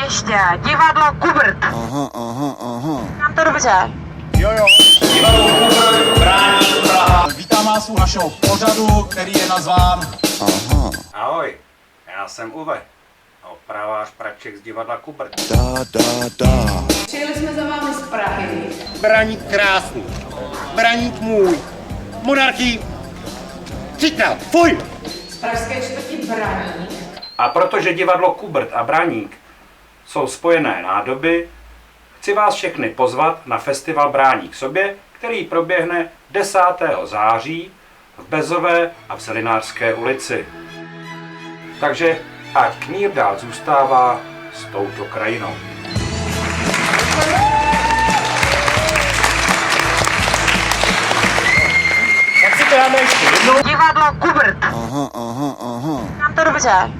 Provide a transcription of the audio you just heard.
Ještě, divadlo Kubrt. Aha. Mám to dobře. Jo. Divadlo Kubrt, Brání, Praha. Vítám vás u našeho pořadu, který je nazván... Aha. Ahoj, já jsem Uwe, opravář praček z divadla Kubrt. Da. Přijeli jsme za vámi z Prahy. Braník krásný, braník můj, monarchii, třikrát, fuj! Z pražské čtvrti Braník. A protože divadlo Kubrt a Braník jsou spojené nádoby, chci vás všechny pozvat na festival Brání k sobě, který proběhne 10. září v Bezové a v Selinářské ulici. Takže ať knír dál zůstává s touto krajinou. Tak si to dáme ještě jednou. Divadlo Kubrt. Aha. Mám to dobře.